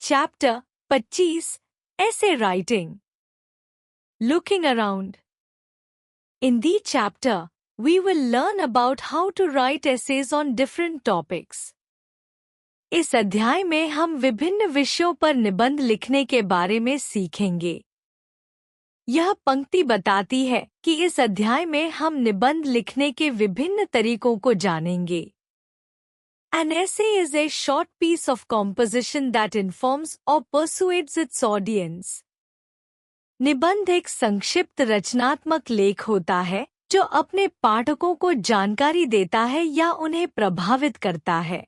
Chapter 25 Essay Writing. Looking Around. In this chapter, we will learn about how to write essays on different topics. इस अध्याय में हम विभिन्न विषयों पर निबंध लिखने के बारे में सीखेंगे। यह पंक्ति बताती है कि इस अध्याय में हम निबंध लिखने के विभिन्न तरीकों को जानेंगे। An essay is a short piece of composition that informs or persuades its audience. निबंध एक संक्षिप्त रचनात्मक लेख होता है जो अपने पाठकों को जानकारी देता है या उन्हें प्रभावित करता है।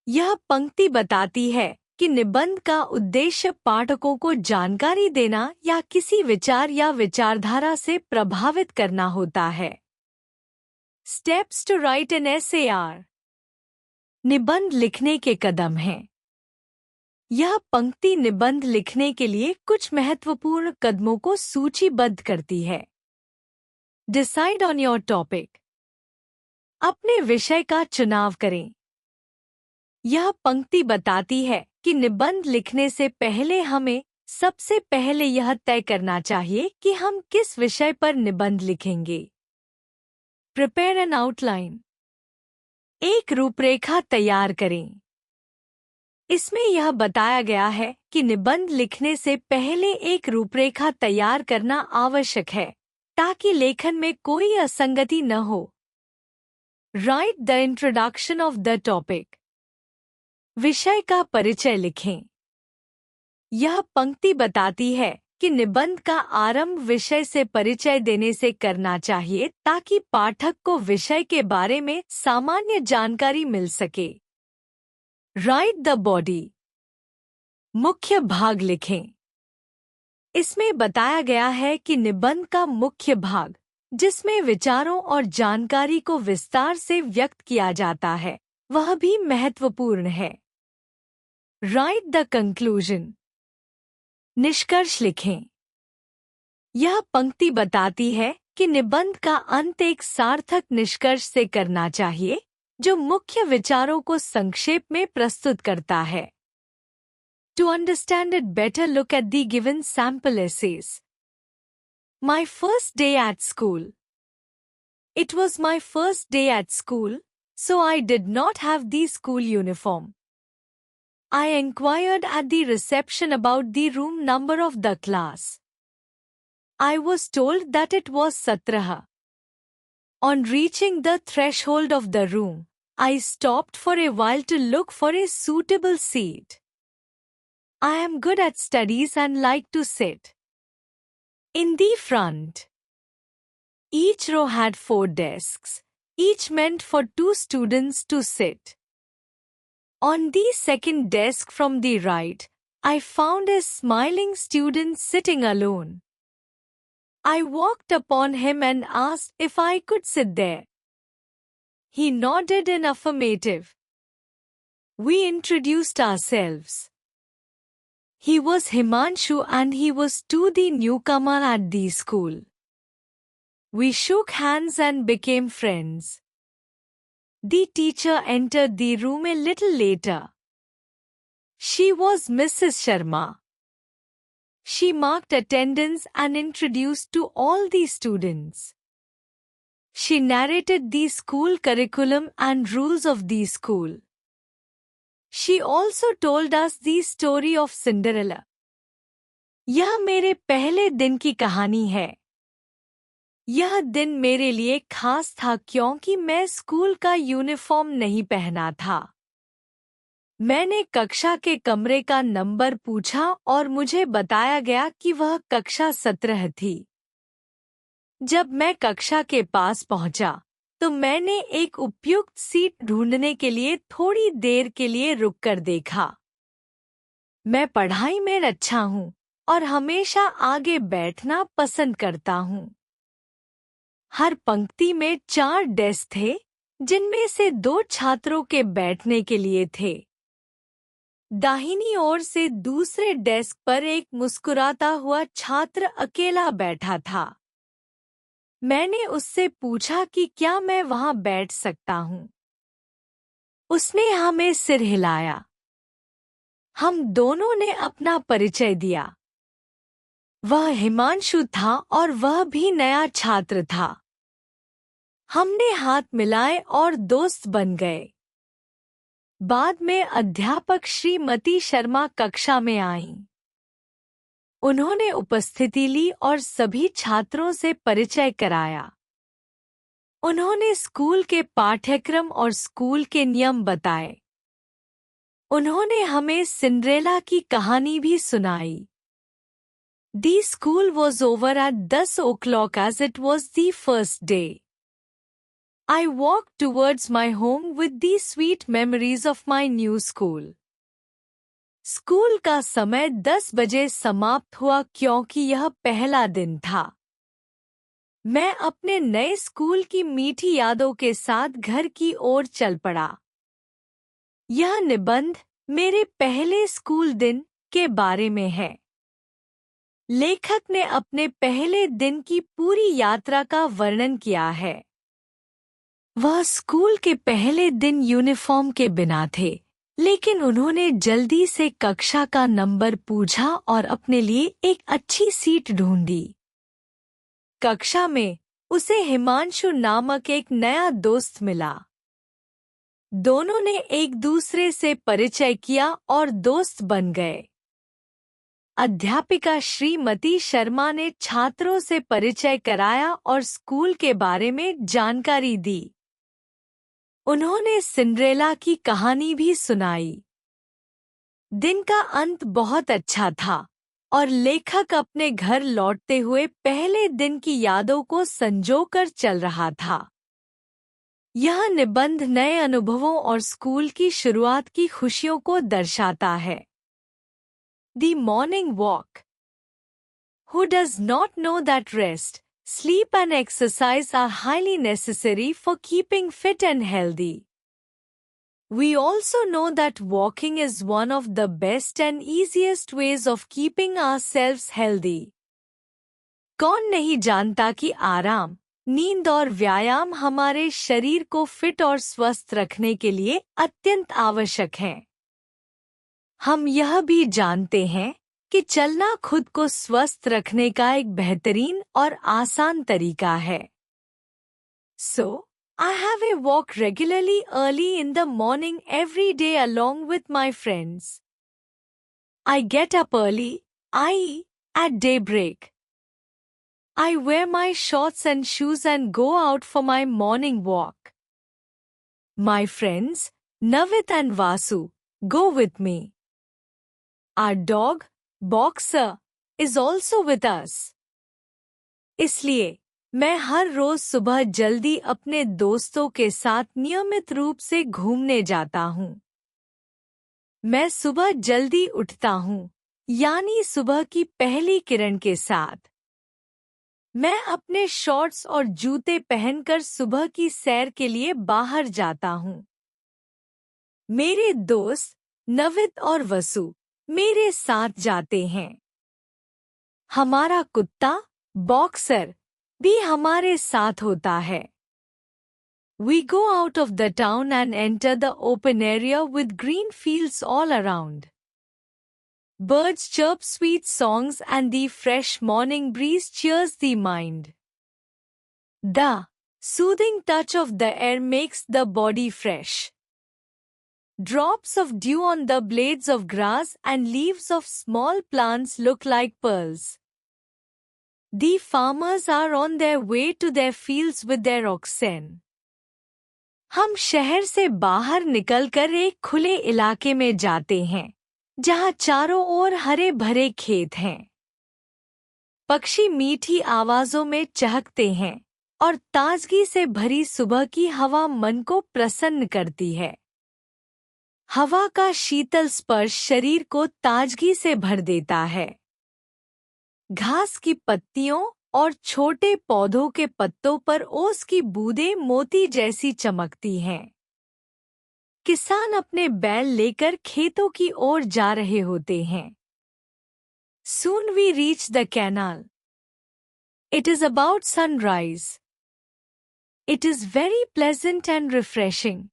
यह पंक्ति बताती है कि निबंध का उद्देश्य पाठकों को जानकारी देना या किसी विचार या विचारधारा से प्रभावित करना होता है। Steps to write an essay are. निबंध लिखने के कदम हैं। यह पंक्ति निबंध लिखने के लिए कुछ महत्वपूर्ण कदमों को सूचीबद्ध करती है। Decide on your topic. अपने विषय का चुनाव करें। यह पंक्ति बताती है कि निबंध लिखने से पहले हमें सबसे पहले यह तय करना चाहिए कि हम किस विषय पर निबंध लिखेंगे। Prepare an outline. एक रूपरेखा तैयार करें। इसमें यह बताया गया है कि निबंध लिखने से पहले एक रूपरेखा तैयार करना आवश्यक है ताकि लेखन में कोई असंगति न हो। Write the introduction of the topic. विषय का परिचय लिखें। यह पंक्ति बताती है कि निबंध का आरंभ विषय से परिचय देने से करना चाहिए ताकि पाठक को विषय के बारे में सामान्य जानकारी मिल सके। Write the body. मुख्य भाग लिखें। इसमें बताया गया है कि निबंध का मुख्य भाग, जिसमें विचारों और जानकारी को विस्तार से व्यक्त किया जाता है, वह भी महत्वपूर्ण है। Write the conclusion. निष्कर्ष लिखें। यह पंक्ति बताती है कि निबंध का अंत एक सार्थक निष्कर्ष से करना चाहिए जो मुख्य विचारों को संक्षेप में प्रस्तुत करता है। To understand it better, look at the given sample essays. My first day at school. It was my first day at school, so I did not have the school uniform. I inquired at the reception about the room number of the class. I was told that it was 17. On reaching the threshold of the room, I stopped for a while to look for a suitable seat. I am good at studies and like to sit in the front. Each row had 4 desks, each meant for 2 students to sit. On the second desk from the right, I found a smiling student sitting alone. I walked upon him and asked if I could sit there. He nodded in affirmative. We introduced ourselves. He was Himanshu and he was too the newcomer at the school. We shook hands and became friends. The teacher entered the room a little later. She was Mrs. Sharma. She marked attendance and introduced to all the students. She narrated the school curriculum and rules of the school. She also told us the story of Cinderella. यह मेरे पहले दिन की कहानी है। यह दिन मेरे लिए खास था क्योंकि मैं स्कूल का यूनिफॉर्म नहीं पहना था। मैंने कक्षा के कमरे का नंबर पूछा और मुझे बताया गया कि वह कक्षा 17 थी। जब मैं कक्षा के पास पहुंचा, तो मैंने एक उपयुक्त सीट ढूंढने के लिए थोड़ी देर के लिए रुककर देखा। मैं पढ़ाई में अच्छा हूँ और हमेशा आगे बैठना पसंद करता हूँ। हर पंक्ति में 4 डेस्क थे, जिनमें से 2 छात्रों के बैठने के लिए थे। दाहिनी ओर से दूसरे डेस्क पर एक मुस्कुराता हुआ छात्र अकेला बैठा था। मैंने उससे पूछा कि क्या मैं वहां बैठ सकता हूं। उसने हमें सिर हिलाया। हम दोनों ने अपना परिचय दिया। वह हिमांशु था और वह भी नया छात्र था। हमने हाथ मिलाए और दोस्त बन गए। बाद में अध्यापक श्रीमती शर्मा कक्षा में आईं। उन्होंने उपस्थिति ली और सभी छात्रों से परिचय कराया। उन्होंने स्कूल के पाठ्यक्रम और स्कूल के नियम बताए। उन्होंने हमें सिंड्रेला की कहानी भी सुनाई। The school was over at 10 o'clock as it was the first day. I walked towards my home with the sweet memories of my new school. School का समय 10 बजे समाप्त हुआ क्योंकि यह पहला दिन था। मैं अपने नए स्कूल की मीठी यादों के साथ घर की ओर चल पड़ा। यह निबंध मेरे पहले स्कूल दिन के बारे में है। लेखक ने अपने पहले दिन की पूरी यात्रा का वर्णन किया है। वह स्कूल के पहले दिन यूनिफॉर्म के बिना थे, लेकिन उन्होंने जल्दी से कक्षा का नंबर पूछा और अपने लिए एक अच्छी सीट ढूंढी। कक्षा में उसे हिमांशु नामक एक नया दोस्त मिला। दोनों ने एक दूसरे से परिचय किया और दोस्त बन गए। अध्यापिका श्रीमती शर्मा ने छात्रों से परिचय कराया और स्कूल के बारे में जानकारी दी। उन्होंने सिंड्रेला की कहानी भी सुनाई। दिन का अंत बहुत अच्छा था और लेखक अपने घर लौटते हुए पहले दिन की यादों को संजोकर चल रहा था। यह निबंध नए अनुभवों और स्कूल की शुरुआत की खुशियों को दर्शाता है। The morning walk. Who does not know that rest, sleep and exercise are highly necessary for keeping fit and healthy? We also know that walking is one of the best and easiest ways of keeping ourselves healthy. कौन नहीं जानता कि आराम, नींद और व्यायाम हमारे शरीर को फिट और स्वस्थ रखने के लिए अत्यंत आवश्यक हैं। हम यह भी जानते हैं कि चलना खुद को स्वस्थ रखने का एक बेहतरीन और आसान तरीका है। So, I have a walk regularly early in the morning every day along with my friends. I get up early, i.e., at daybreak. I wear my shorts and shoes and go out for my morning walk. My friends, Navit and Vasu, go with me. Our dog, Boxer, is also with us. इसलिए मैं हर रोज सुबह जल्दी अपने दोस्तों के साथ नियमित रूप से घूमने जाता हूँ। मैं सुबह जल्दी उठता हूँ, यानी सुबह की पहली किरण के साथ। मैं अपने शॉर्ट्स और जूते पहनकर सुबह की सैर के लिए बाहर जाता हूँ। मेरे दोस्त नवित और वसु मेरे साथ जाते हैं। हमारा कुत्ता बॉक्सर भी हमारे साथ होता है। We go out of the town and enter the open area with green fields all around. Birds chirp sweet songs and the fresh morning breeze cheers the mind. The soothing touch of the air makes the body fresh. Drops of dew on the blades of grass and leaves of small plants look like pearls. The farmers are on their way to their fields with their oxen. हम शहर से बाहर निकलकर एक खुले इलाके में जाते हैं, जहाँ चारों ओर हरे भरे खेत हैं। पक्षी मीठी आवाजों में चहकते हैं और ताजगी से भरी सुबह की हवा मन को प्रसन्न करती है। हवा का शीतल स्पर्श शरीर को ताजगी से भर देता है। घास की पत्तियों और छोटे पौधों के पत्तों पर ओस की बूंदें मोती जैसी चमकती हैं। किसान अपने बैल लेकर खेतों की ओर जा रहे होते हैं। Soon we reach the canal. It is about sunrise. It is very pleasant and refreshing.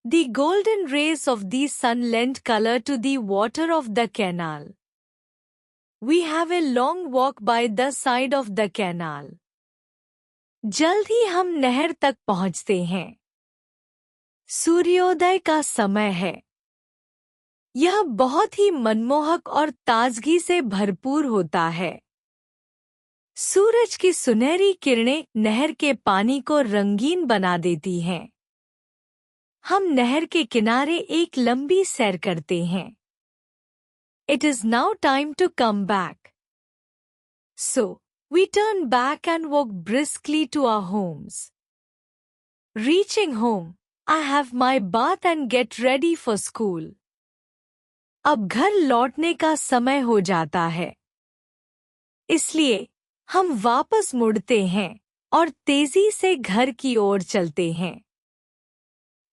The golden rays of the sun lend color to the water of the canal. We have a long walk by the side of the canal. जल्द ही हम नहर तक पहुंचते हैं। सूर्योदय का समय है। यह बहुत ही मनमोहक और ताजगी से भरपूर होता है। सूरज की सुनहरी किरणें नहर के पानी को रंगीन बना देती हैं। हम नहर के किनारे एक लंबी सैर करते हैं। It is now time to come back. So, we turn back and walk briskly to our homes. Reaching home, I have my bath and get ready for school. अब घर लौटने का समय हो जाता है। इसलिए हम वापस मुड़ते हैं और तेजी से घर की ओर चलते हैं।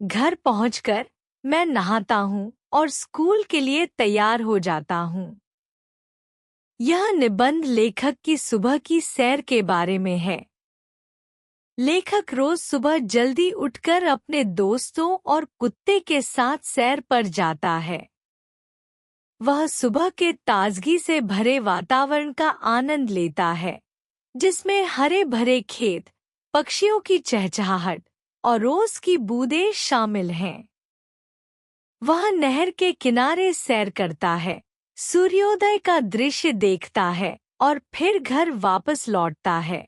घर पहुंचकर मैं नहाता हूं और स्कूल के लिए तैयार हो जाता हूं। यह निबंध लेखक की सुबह की सैर के बारे में है। लेखक रोज सुबह जल्दी उठकर अपने दोस्तों और कुत्ते के साथ सैर पर जाता है। वह सुबह के ताजगी से भरे वातावरण का आनंद लेता है, जिसमें हरे भरे खेत, पक्षियों की चहचहाहट और रोज की बूंदें शामिल हैं। वह नहर के किनारे सैर करता है, सूर्योदय का दृश्य देखता है और फिर घर वापस लौटता है।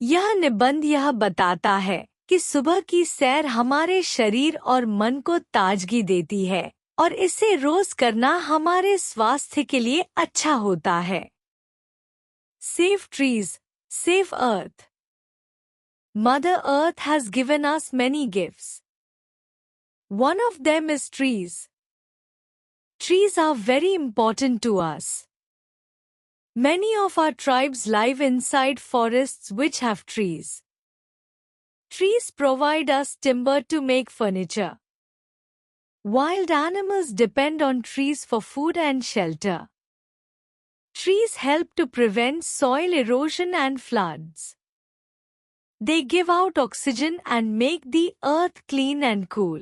यह निबंध यह बताता है कि सुबह की सैर हमारे शरीर और मन को ताजगी देती है और इसे रोज करना हमारे स्वास्थ्य के लिए अच्छा होता है। Save trees, save earth. Mother Earth has given us many gifts. One of them is trees. Trees are very important to us. Many of our tribes live inside forests which have trees. Trees provide us timber to make furniture. Wild animals depend on trees for food and shelter. Trees help to prevent soil erosion and floods. They give out oxygen and make the earth clean and cool.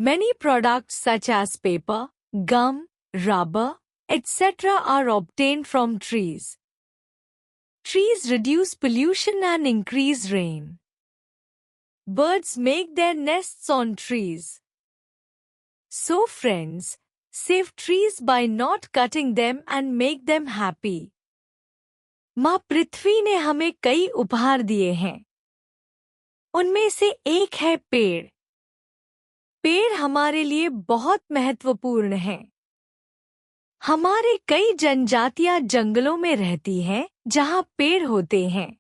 Many products such as paper, gum, rubber, etc. are obtained from trees. Trees reduce pollution and increase rain. Birds make their nests on trees. So friends, save trees by not cutting them and make them happy. माँ पृथ्वी ने हमें कई उपहार दिए हैं। उनमें से एक है पेड़। पेड़ हमारे लिए बहुत महत्वपूर्ण हैं। हमारे कई जनजातियां जंगलों में रहती हैं, जहां पेड़ होते हैं।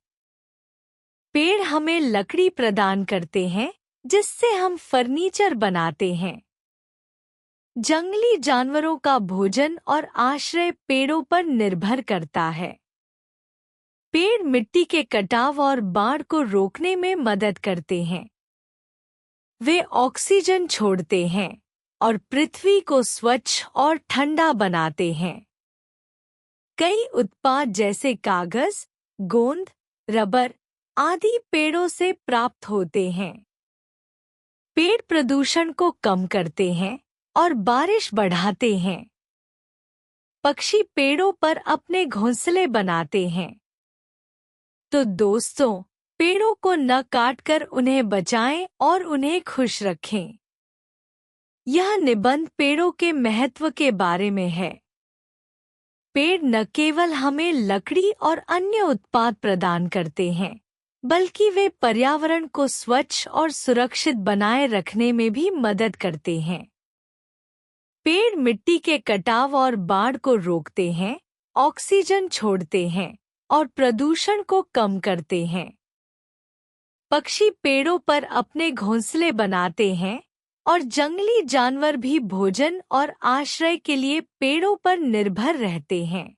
पेड़ हमें लकड़ी प्रदान करते हैं, जिससे हम फर्नीचर बनाते हैं। जंगली जानवरों का भोजन और आश्रय पेड़ों पर निर्भर करता है। पेड़ मिट्टी के कटाव और बाढ़ को रोकने में मदद करते हैं। वे ऑक्सीजन छोड़ते हैं और पृथ्वी को स्वच्छ और ठंडा बनाते हैं। कई उत्पाद जैसे कागज, गोंद, रबर आदि पेड़ों से प्राप्त होते हैं। पेड़ प्रदूषण को कम करते हैं और बारिश बढ़ाते हैं। पक्षी पेड़ों पर अपने घोंसले बनाते हैं। तो दोस्तों, पेड़ों को न काटकर उन्हें बचाएं और उन्हें खुश रखें। यह निबंध पेड़ों के महत्व के बारे में है। पेड़ न केवल हमें लकड़ी और अन्य उत्पाद प्रदान करते हैं, बल्कि वे पर्यावरण को स्वच्छ और सुरक्षित बनाए रखने में भी मदद करते हैं। पेड़ मिट्टी के कटाव और बाढ़ को रोकते हैं, ऑक्सीजन छोड़ते हैं और प्रदूषण को कम करते हैं। पक्षी पेड़ों पर अपने घोंसले बनाते हैं और जंगली जानवर भी भोजन और आश्रय के लिए पेड़ों पर निर्भर रहते हैं।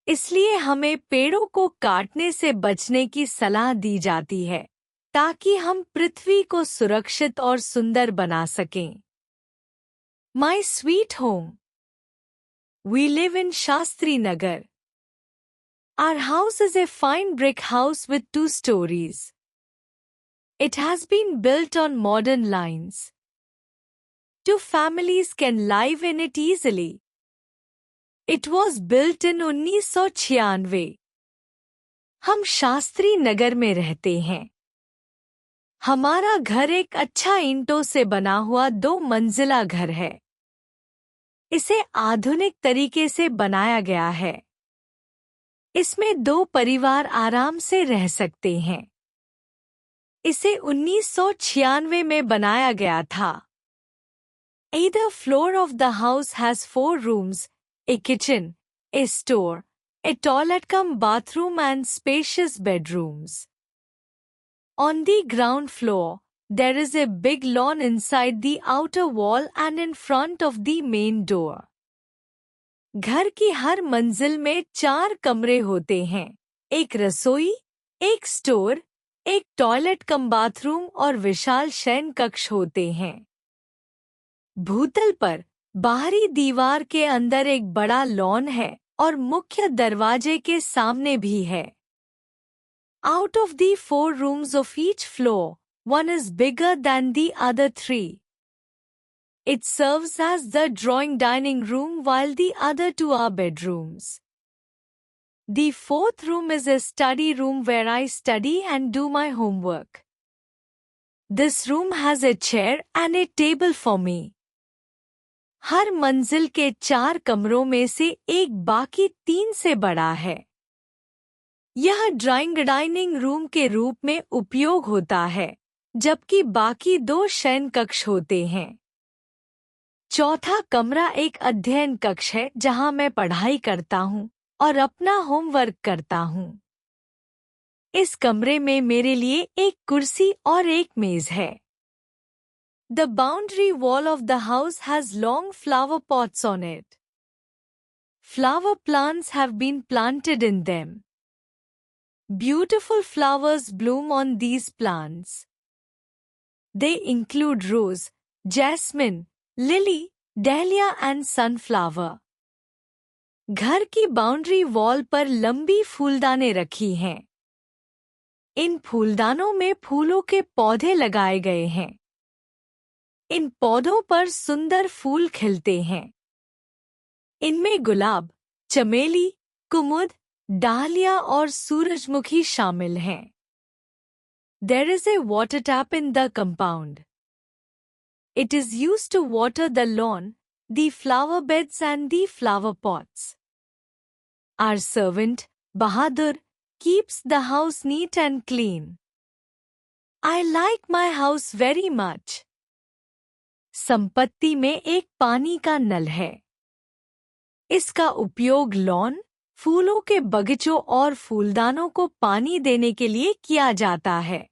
इसलिए हमें पेड़ों को काटने से बचने की सलाह दी जाती है, ताकि हम पृथ्वी को सुरक्षित और सुंदर बना सकें। My sweet home. We live in Shastri Nagar. Our house is a fine brick house with 2 stories. It has been built on modern lines. Two families can live in it easily. It was built in 1996. हम शास्त्री नगर में रहते हैं। हमारा घर एक अच्छा ईंटों से बना हुआ 2 मंजिला घर है। इसे आधुनिक तरीके से बनाया गया है। इसमें 2 परिवार आराम से रह सकते हैं। इसे 1996 में बनाया गया था। Either floor of the house has 4 rooms, a kitchen, a store, a toilet cum bathroom and spacious bedrooms. On the ground floor, there is a big lawn inside the outer wall and in front of the main door. घर की हर मंजिल में 4 कमरे होते हैं, एक रसोई, एक स्टोर, एक टॉयलेट कम बाथरूम और विशाल शयन कक्ष होते हैं। भूतल पर बाहरी दीवार के अंदर एक बड़ा लॉन है और मुख्य दरवाजे के सामने भी है। Out of the 4 rooms of each floor, one is bigger than the other 3. It serves as the drawing dining room while the other 2 are bedrooms. The 4th room is a study room where I study and do my homework. This room has a chair and a table for me. हर मंजिल के 4 कमरों में से एक बाकी 3 से बड़ा है। यह ड्राइंग डाइनिंग रूम के रूप में उपयोग होता है, जबकि बाकी 2 शयन कक्ष होते हैं। चौथा कमरा एक अध्ययन कक्ष है जहां मैं पढ़ाई करता हूं और अपना होमवर्क करता हूं। इस कमरे में मेरे लिए एक कुर्सी और एक मेज है। The boundary wall of the house has long flower pots on it. Flower plants have been planted in them. Beautiful flowers bloom on these plants. They include rose, jasmine, lily, dahlia and sunflower. घर की boundary wall पर लंबी फूलदानें रखी हैं। इन फूलदानों में फूलों के पौधे लगाए गए हैं। इन पौधों पर सुंदर फूल खिलते हैं। इनमें गुलाब, चमेली, कुमुद, डालिया और सूरजमुखी शामिल हैं। There is a water tap in the compound. It is used to water the lawn, the flower beds and the flower pots. Our servant, Bahadur, keeps the house neat and clean. I like my house very much. संपत्ति में एक पानी का नल है। इसका उपयोग lawn, फूलों के बगीचों और फूलदानों को पानी देने के लिए किया जाता है।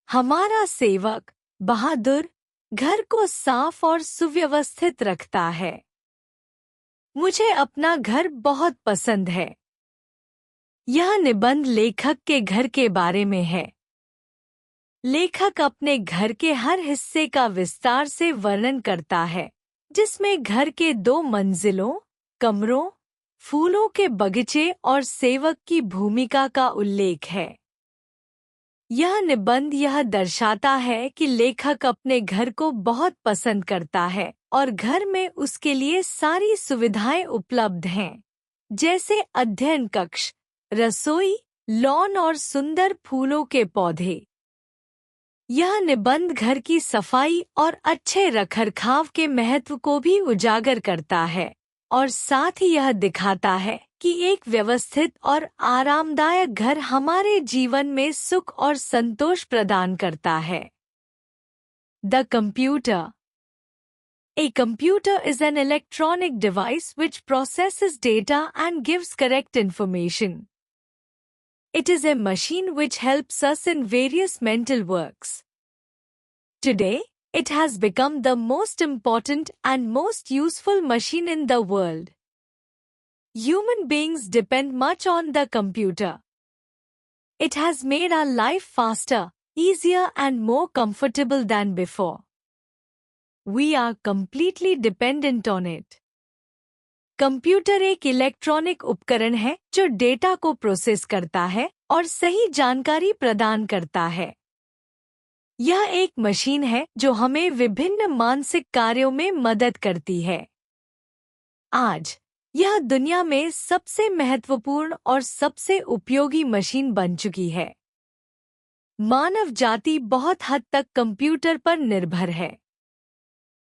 हमारा सेवक, बहादुर, घर को साफ और सुव्यवस्थित रखता है। मुझे अपना घर बहुत पसंद है। यह निबंध लेखक के घर के बारे में है। लेखक अपने घर के हर हिस्से का विस्तार से वर्णन करता है, जिसमें घर के 2 मंजिलों, कमरों, फूलों के बगीचे और सेवक की भूमिका का उल्लेख है। यह निबंध यह दर्शाता है कि लेखक अपने घर को बहुत पसंद करता है और घर में उसके लिए सारी सुविधाएं उपलब्ध हैं, जैसे अध्ययन कक्ष, रसोई, लॉन और सुंदर फूलों के पौधे। यह निबंध घर की सफाई और अच्छे रखरखाव के महत्व को भी उजागर करता है और साथ ही यह दिखाता है कि एक व्यवस्थित और आरामदायक घर हमारे जीवन में सुख और संतोष प्रदान करता है। The computer. A computer is an electronic device which processes data and gives correct information. It is a machine which helps us in various mental works. Today, it has become the most important and most useful machine in the world. Human beings depend much on the computer. It has made our life faster, easier and more comfortable than before. We are completely dependent on it. Computer एक electronic उपकरण है जो data को process करता है और सही जानकारी प्रदान करता है। यह एक मशीन है जो हमें विभिन्न मानसिक कार्यों में मदद करती है। आज यह दुनिया में सबसे महत्वपूर्ण और सबसे उपयोगी मशीन बन चुकी है। मानव जाति बहुत हद तक कंप्यूटर पर निर्भर है।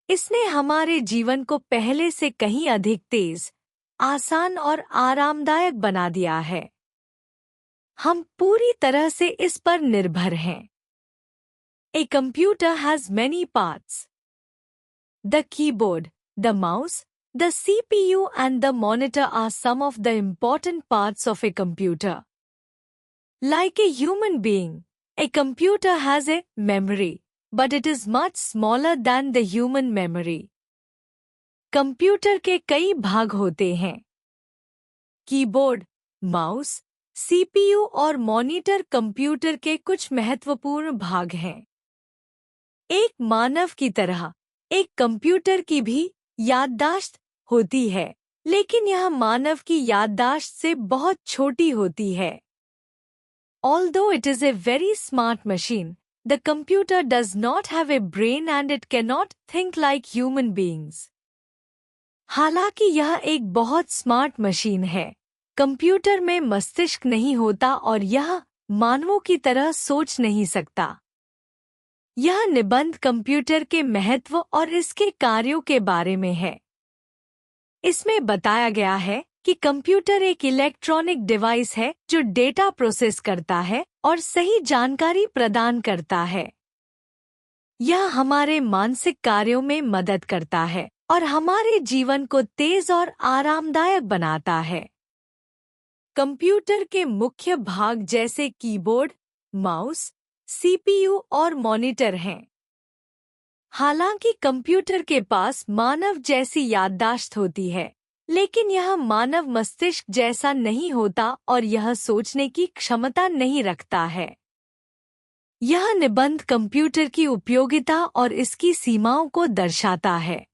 इसने हमारे जीवन को पहले से कहीं अधिक तेज, आसान और आरामदायक बना दिया है। हम पूरी तरह से इस पर निर्भर हैं। A computer has many parts. The keyboard, the mouse, the CPU and the monitor are some of the important parts of a computer. Like a human being, a computer has a memory, but it is much smaller than the human memory. Computer के कई भाग होते हैं। Keyboard, mouse, CPU और monitor computer के कुछ महत्वपूर्ण भाग हैं। एक मानव की तरह एक कंप्यूटर की भी याददाश्त होती है, लेकिन यह मानव की याददाश्त से बहुत छोटी होती है। Although it is a very smart machine, the computer does not have a brain and it cannot think like human beings. हालांकि यह एक बहुत स्मार्ट मशीन है, कंप्यूटर में मस्तिष्क नहीं होता और यह मानवों की तरह सोच नहीं सकता। यह निबंध कंप्यूटर के महत्व और इसके कार्यों के बारे में है। इसमें बताया गया है कि कंप्यूटर एक इलेक्ट्रॉनिक डिवाइस है जो डेटा प्रोसेस करता है और सही जानकारी प्रदान करता है। यह हमारे मानसिक कार्यों में मदद करता है और हमारे जीवन को तेज और आरामदायक बनाता है। कंप्यूटर के मुख्य भाग जैसे कीबोर्ड, माउस, सीपीयू और मॉनिटर हैं। हालांकि कंप्यूटर के पास मानव जैसी याददाश्त होती है, लेकिन यह मानव मस्तिष्क जैसा नहीं होता और यह सोचने की क्षमता नहीं रखता है। यह निबंध कंप्यूटर की उपयोगिता और इसकी सीमाओं को दर्शाता है।